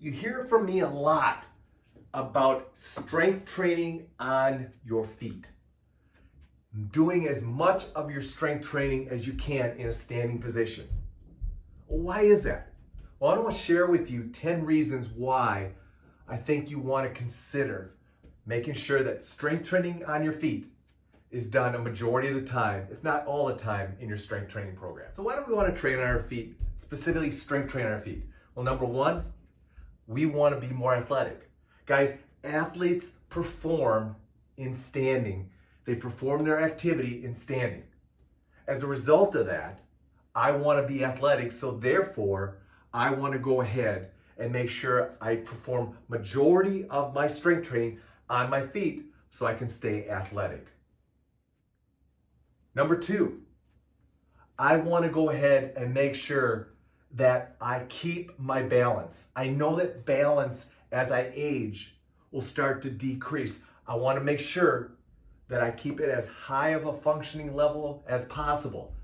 You hear from me a lot about strength training on your feet. Doing as much of your strength training as you can in a standing position. Why is that? Well, I want to share with you 10 reasons why I think you want to consider making sure that strength training on your feet is done a majority of the time, if not all the time, in your strength training program. So why do we want to train on our feet, specifically strength train on our feet? Well, number one, we want to be more athletic. Guys, athletes perform in standing. They perform their activity in standing. As a result of that, I want to be athletic, so therefore, I want to go ahead and make sure I perform majority of my strength training on my feet so I can stay athletic. Number two, I want to go ahead and make sure that I keep my balance. I know that balance as I age will start to decrease. I want to make sure that I keep it as high of a functioning level as possible.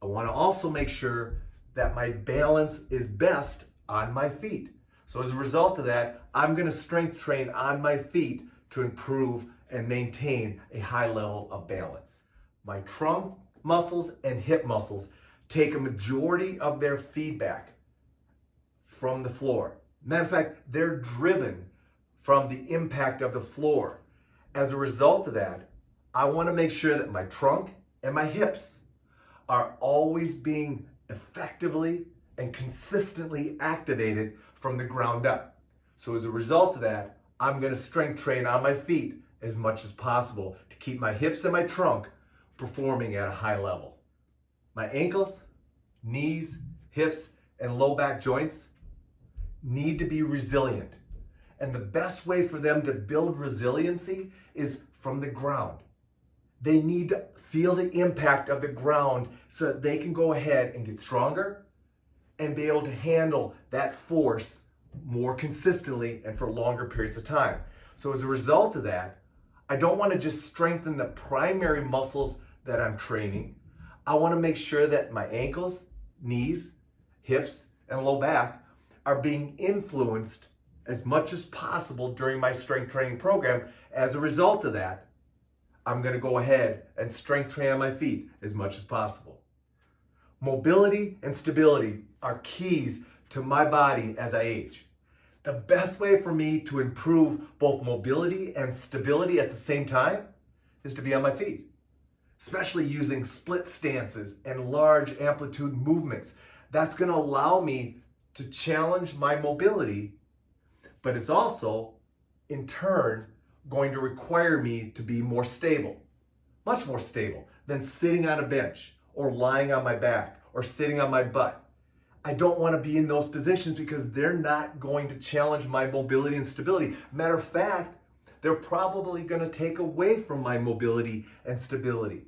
I want to also make sure that my balance is best on my feet. So as a result of that, I'm going to strength train on my feet to improve and maintain a high level of balance. My trunk muscles and hip muscles take a majority of their feedback from the floor. Matter of fact, they're driven from the impact of the floor. As a result of that, I want to make sure that my trunk and my hips are always being effectively and consistently activated from the ground up. So as a result of that, I'm going to strength train on my feet as much as possible to keep my hips and my trunk performing at a high level. My ankles, knees, hips, and low back joints need to be resilient. And the best way for them to build resiliency is from the ground. They need to feel the impact of the ground so that they can go ahead and get stronger and be able to handle that force more consistently and for longer periods of time. So as a result of that, I don't want to just strengthen the primary muscles that I'm training. I want to make sure that my ankles, knees, hips, and low back are being influenced as much as possible during my strength training program. As a result of that, I'm going to go ahead and strength train on my feet as much as possible. Mobility and stability are keys to my body as I age. The best way for me to improve both mobility and stability at the same time is to be on my feet, especially using split stances and large amplitude movements. That's going to allow me to challenge my mobility, but it's also, in turn, going to require me to be more stable, much more stable than sitting on a bench or lying on my back or sitting on my butt. I don't want to be in those positions because they're not going to challenge my mobility and stability. Matter of fact, they're probably going to take away from my mobility and stability.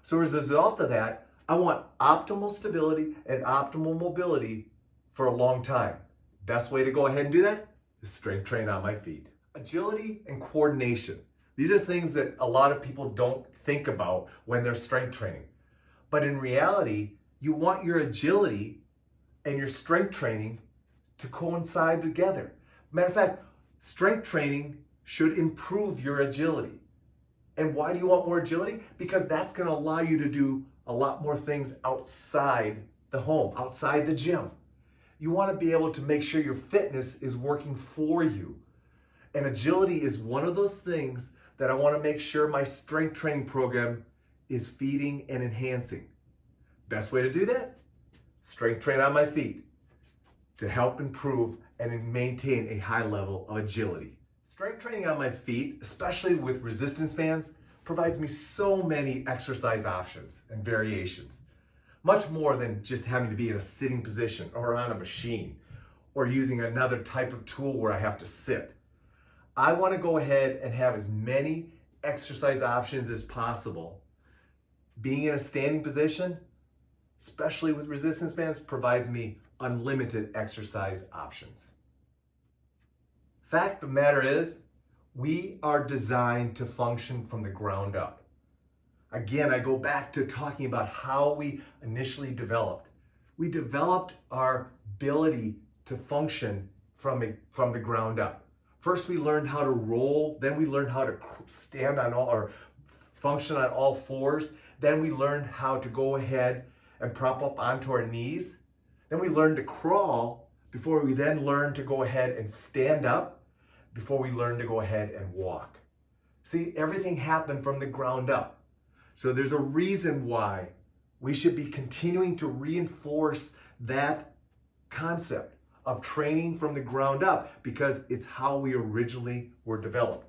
So as a result of that, I want optimal stability and optimal mobility for a long time. Best way to go ahead and do that is strength train on my feet. Agility and coordination. These are things that a lot of people don't think about when they're strength training. But in reality, you want your agility and your strength training to coincide together. Matter of fact, strength training should improve your agility. And why do you want more agility? Because that's going to allow you to do a lot more things outside the home, outside the gym. You want to be able to make sure your fitness is working for you. And agility is one of those things that I want to make sure my strength training program is feeding and enhancing. Best way to do that? Strength train on my feet to help improve and maintain a high level of agility. Strength training on my feet, especially with resistance bands, provides me so many exercise options and variations. Much more than just having to be in a sitting position or on a machine or using another type of tool where I have to sit. I want to go ahead and have as many exercise options as possible. Being in a standing position, especially with resistance bands, provides me unlimited exercise options. Fact of the matter is, we are designed to function from the ground up. Again, I go back to talking about how we initially developed. We developed our ability to function from the ground up. First, we learned how to roll. Then we learned how to stand on all or function on all fours. Then we learned how to go ahead and prop up onto our knees. Then we learned to crawl before we then learned to go ahead and stand up before we learned to go ahead and walk. See, everything happened from the ground up. So there's a reason why we should be continuing to reinforce that concept of training from the ground up because it's how we originally were developed.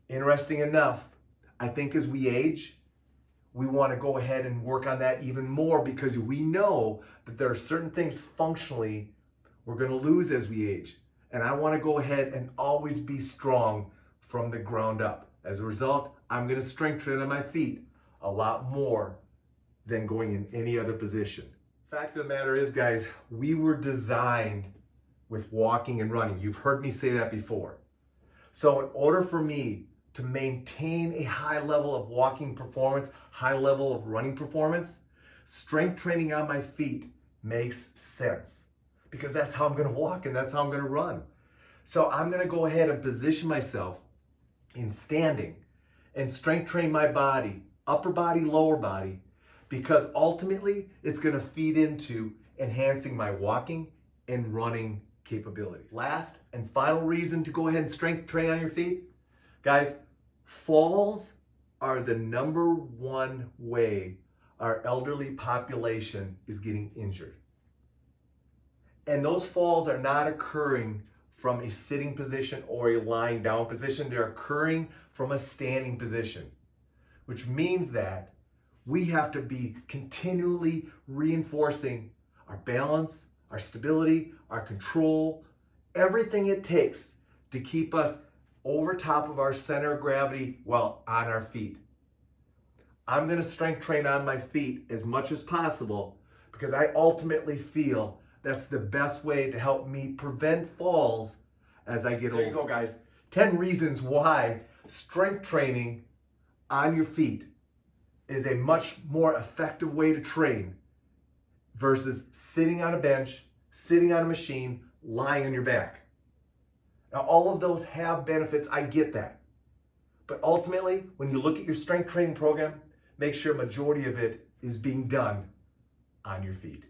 Interesting enough, I think as we age, we want to go ahead and work on that even more because we know that there are certain things functionally we're going to lose as we age. And I want to go ahead and always be strong from the ground up. As a result, I'm going to strength train on my feet a lot more than going in any other position. Fact of the matter is, guys, we were designed with walking and running. You've heard me say that before. So in order for me to maintain a high level of walking performance, high level of running performance, strength training on my feet makes sense because that's how I'm going to walk and that's how I'm going to run. So I'm going to go ahead and position myself in standing and strength train my body, upper body, lower body, because ultimately it's going to feed into enhancing my walking and running capabilities. Last and final reason to go ahead and strength train on your feet, guys, falls are the number one way our elderly population is getting injured. And those falls are not occurring from a sitting position or a lying down position. They're occurring from a standing position, which means that we have to be continually reinforcing our balance, our stability, our control, everything it takes to keep us over top of our center of gravity while on our feet. I'm going to strength train on my feet as much as possible because I ultimately feel that's the best way to help me prevent falls as I get older. There you go, guys. 10 reasons why strength training on your feet is a much more effective way to train versus sitting on a bench, sitting on a machine, lying on your back. Now, all of those have benefits. I get that. But ultimately, when you look at your strength training program, make sure a majority of it is being done on your feet.